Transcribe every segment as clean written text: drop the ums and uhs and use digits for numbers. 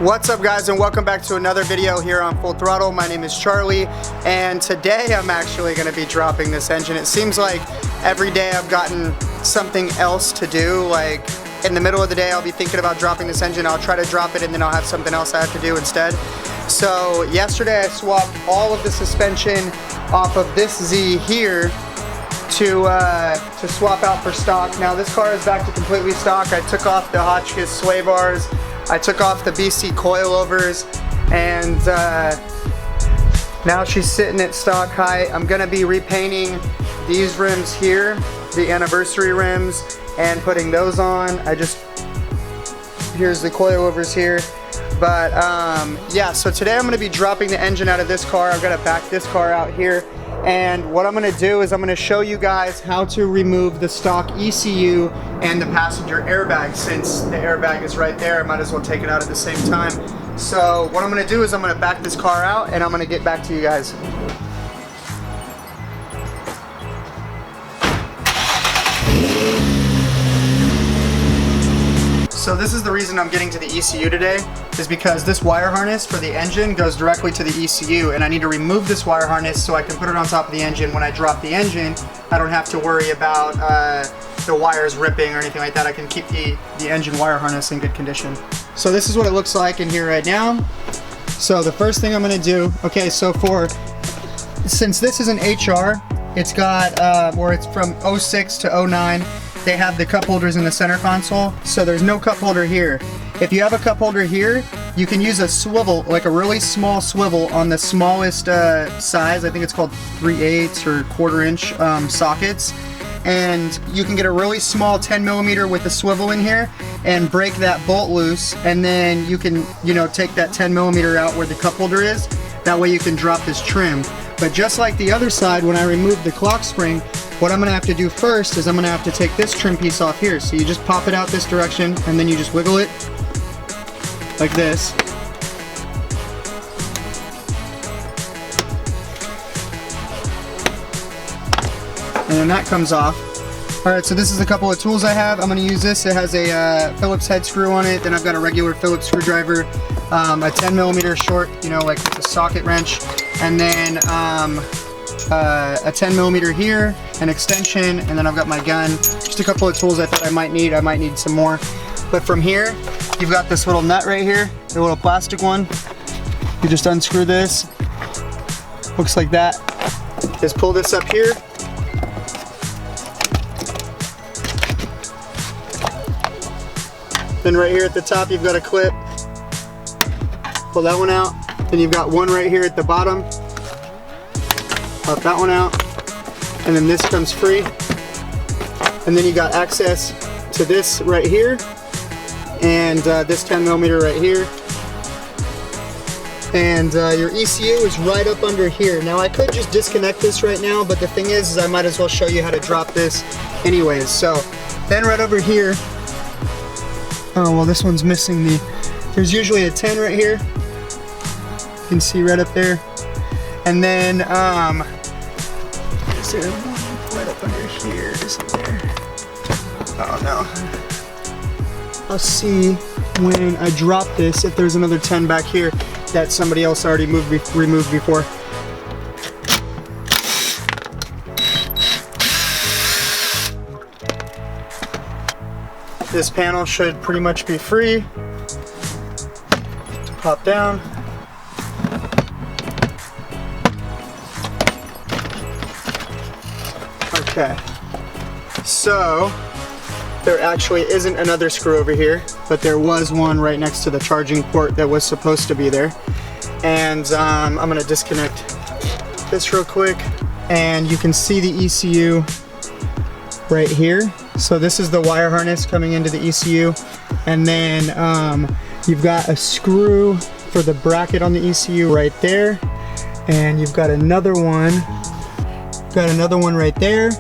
What's up guys, and welcome back to another video here on Full Throttle. My name is Charlie, and today I'm actually going to be dropping this engine. It seems like every day I've gotten something else to do. Like in the middle of the day I'll be thinking about dropping this engine, I'll try to drop it, and then I'll have something else I have to do instead. So yesterday I swapped all of the suspension off of this Z here to swap out for stock. Now this car is back to completely stock. I took off the Hotchkiss sway bars, I took off the BC coilovers, and now she's sitting at stock height. I'm gonna be repainting these rims here, the anniversary rims, and putting those on. Here's the coilovers here. But yeah, so today I'm gonna be dropping the engine out of this car. I've gotta back this car out here. And what I'm gonna do is I'm gonna show you guys how to remove the stock ECU and the passenger airbag. Since the airbag is right there, I might as well take it out at the same time. So what I'm gonna do is I'm gonna back this car out and I'm gonna get back to you guys. So this is the reason I'm getting to the ECU today, is because this wire harness for the engine goes directly to the ECU, and I need to remove this wire harness so I can put it on top of the engine. When I drop the engine, I don't have to worry about the wires ripping or anything like that. I can keep the engine wire harness in good condition. So this is what it looks like in here right now. So the first thing I'm gonna do, okay, so since this is an HR, it's got, or it's from 06 to 09, they have the cup holders in the center console, so there's no cup holder here. If you have a cup holder here, you can use a swivel, like a really small swivel on the smallest size. I think it's called 3/8 or 1/4 inch sockets. And you can get a really small 10mm with a swivel in here and break that bolt loose, and then you can, take that 10mm out where the cup holder is. That way you can drop this trim. But just like the other side, when I remove the clock spring, what I'm gonna have to do first is I'm gonna have to take this trim piece off here. So you just pop it out this direction, and then you just wiggle it like this. And then that comes off. All right, so this is a couple of tools I have. I'm gonna use this. It has a Phillips head screw on it. Then I've got a regular Phillips screwdriver, a 10mm short, like it's a socket wrench. And then a 10mm here, an extension, and then I've got my gun. Just a couple of tools I thought I might need. I might need some more. But from here, you've got this little nut right here, the little plastic one. You just unscrew this. Looks like that. Just pull this up here. Then right here at the top, you've got a clip. Pull that one out. Then you've got one right here at the bottom. Pop that one out. And then this comes free. And then you got access to this right here. And this 10mm right here. And your ECU is right up under here. Now I could just disconnect this right now, but the thing is I might as well show you how to drop this anyways. So then right over here, oh well, this one's missing there's usually a 10 right here. You can see right up there. And then is there one right up under here? Isn't there? Oh no. I'll see when I drop this if there's another 10 back here that somebody else already removed before. This panel should pretty much be free to pop down. Okay, so there actually isn't another screw over here, but there was one right next to the charging port that was supposed to be there. And I'm gonna disconnect this real quick, and you can see the ECU right here. So this is the wire harness coming into the ECU, and then you've got a screw for the bracket on the ECU right there, and you've got another one. Right there.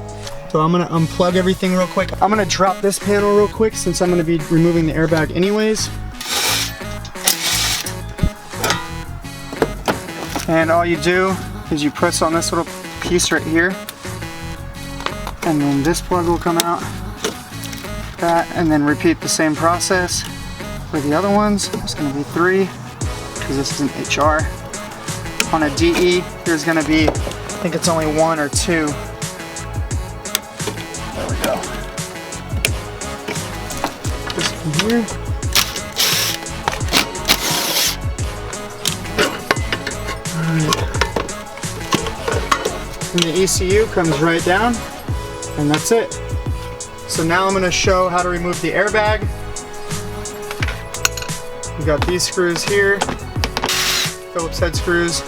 So I'm gonna unplug everything real quick. I'm gonna drop this panel real quick since I'm gonna be removing the airbag anyways. And all you do is you press on this little piece right here, and then this plug will come out. That, and then repeat the same process. For the other ones, there's gonna be 3, because this is an HR. On a DE, there's gonna be, I think it's only 1 or 2. There we go. This one here. And the ECU comes right down, and that's it. So now I'm going to show how to remove the airbag. We've got these screws here, Phillips head screws.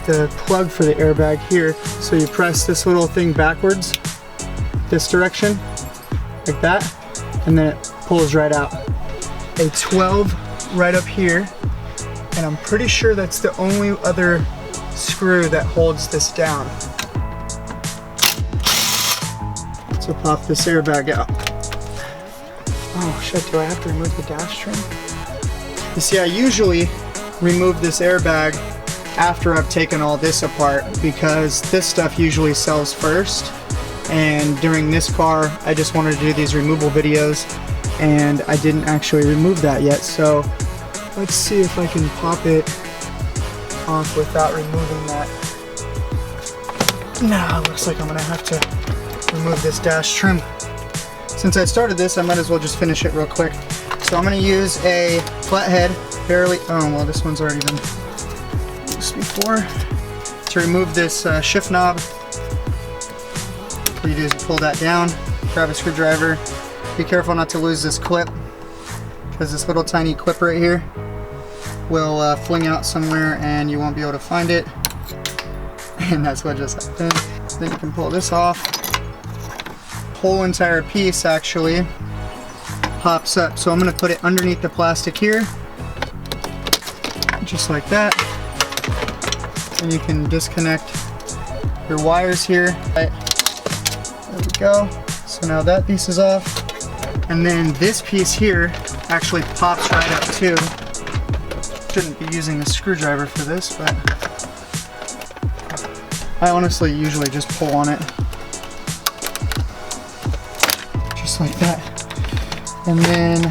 The plug for the airbag here. So you press this little thing backwards, this direction, like that, and then it pulls right out. A 12 right up here. And I'm pretty sure that's the only other screw that holds this down. So pop this airbag out. Oh shit, do I have to remove the dash trim? You see, I usually remove this airbag after I've taken all this apart because this stuff usually sells first. And during this car, I just wanted to do these removal videos and I didn't actually remove that yet. So let's see if I can pop it off without removing that. Nah, looks like I'm gonna have to remove this dash trim. Since I started this, I might as well just finish it real quick. So I'm gonna use a flathead, barely, oh well, this one's already been used before. To remove this shift knob, what you do is pull that down, grab a screwdriver. Be careful not to lose this clip, because this little tiny clip right here will fling out somewhere and you won't be able to find it. And that's what just happened. Then you can pull this off. Whole entire piece actually pops up. So I'm going to put it underneath the plastic here, just like that. And you can disconnect your wires here. Right. There we go. So now that piece is off. And then this piece here actually pops right up too. Shouldn't be using a screwdriver for this, but I honestly usually just pull on it. Just like that. And then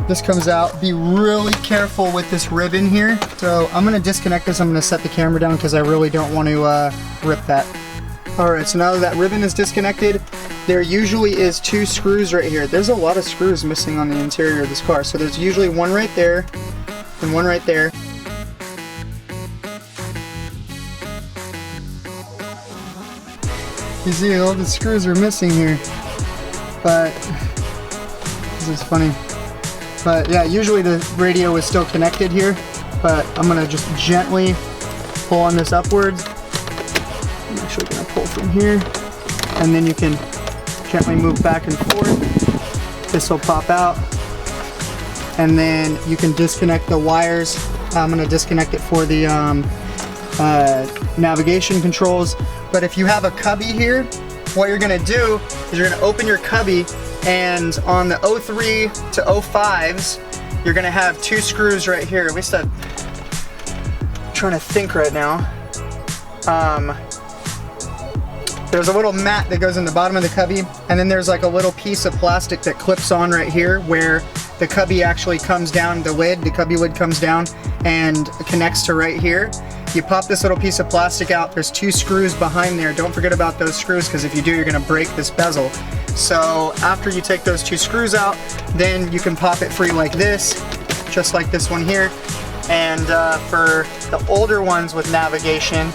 this comes out. Be really careful with this ribbon here. So I'm gonna disconnect this. I'm gonna set the camera down because I really don't want to rip that. Alright, so now that ribbon is disconnected, there usually is 2 screws right here. There's a lot of screws missing on the interior of this car. So there's usually one right there and one right there. You see all the screws are missing here. But this is funny. But yeah, usually the radio is still connected here. But I'm gonna just gently pull on this upwards. I'm actually gonna pull from here. And then you can gently move back and forth. This will pop out. And then you can disconnect the wires. I'm going to disconnect it for the navigation controls. But if you have a cubby here, what you're going to do is you're going to open your cubby, and on the 03 to 05s, you're going to have 2 screws right here. At least I'm trying to think right now. There's a little mat that goes in the bottom of the cubby, and then there's like a little piece of plastic that clips on right here where the cubby actually comes down, the cubby lid comes down and connects to right here. You pop this little piece of plastic out, there's 2 screws behind there. Don't forget about those screws, because if you do, you're gonna break this bezel. So after you take those 2 screws out, then you can pop it free like this, just like this one here. And for the older ones with navigation,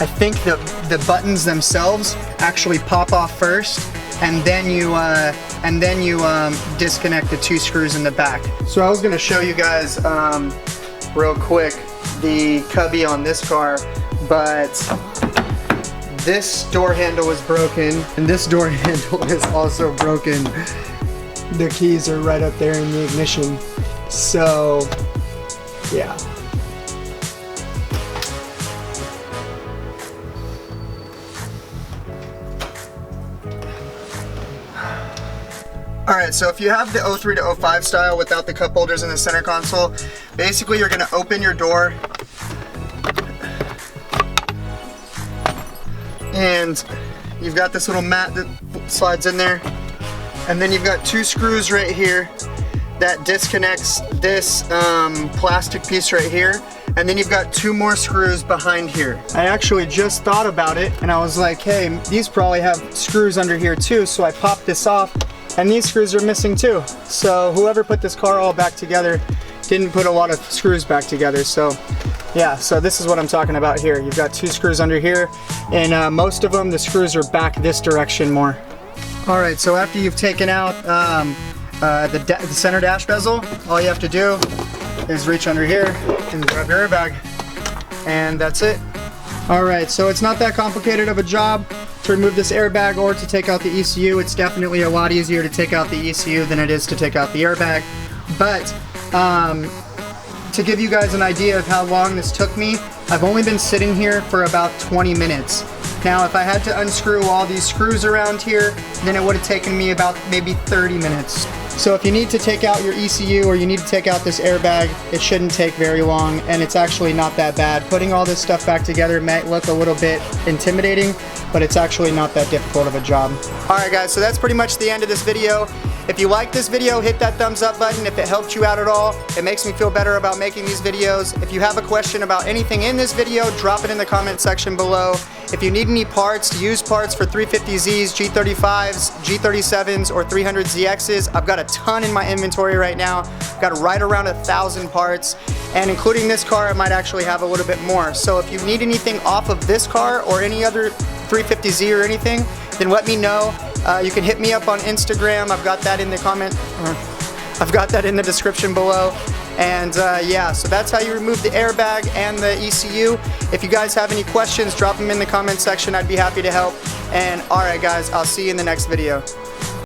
I think the buttons themselves actually pop off first, and then you disconnect the 2 screws in the back. So I was going to show you guys real quick the cubby on this car, but this door handle is broken, and this door handle is also broken. The keys are right up there in the ignition. So yeah. Alright, so if you have the 03 to 05 style without the cup holders in the center console, basically you're going to open your door and you've got this little mat that slides in there. And then you've got 2 screws right here that disconnects this plastic piece right here. And then you've got 2 more screws behind here. I actually just thought about it and I was like, hey, these probably have screws under here too. So I popped this off and these screws are missing too. So whoever put this car all back together didn't put a lot of screws back together. So yeah, so this is what I'm talking about here. You've got 2 screws under here and most of them, the screws are back this direction more. All right, so after you've taken out the center dash bezel, all you have to do is reach under here and grab your airbag, and that's it. All right, so it's not that complicated of a job to remove this airbag or to take out the ECU. It's definitely a lot easier to take out the ECU than it is to take out the airbag. But to give you guys an idea of how long this took me, I've only been sitting here for about 20 minutes. Now, if I had to unscrew all these screws around here, then it would have taken me about maybe 30 minutes. So if you need to take out your ECU or you need to take out this airbag, it shouldn't take very long, and it's actually not that bad. Putting all this stuff back together might look a little bit intimidating, but it's actually not that difficult of a job. All right, guys, so that's pretty much the end of this video. If you like this video, hit that thumbs up button. If it helped you out at all, it makes me feel better about making these videos. If you have a question about anything in this video, drop it in the comment section below. If you need any parts, used parts for 350Zs, G35s, G37s, or 300ZXs, I've got a ton in my inventory right now. I've got right around 1,000 parts, and including this car, I might actually have a little bit more. So if you need anything off of this car or any other 350Z or anything, then let me know. You can hit me up on Instagram. I've got that in the I've got that in the description below. And yeah, so that's how you remove the airbag and the ECU. If you guys have any questions, drop them in the comment section. I'd be happy to help. And all right, guys, I'll see you in the next video.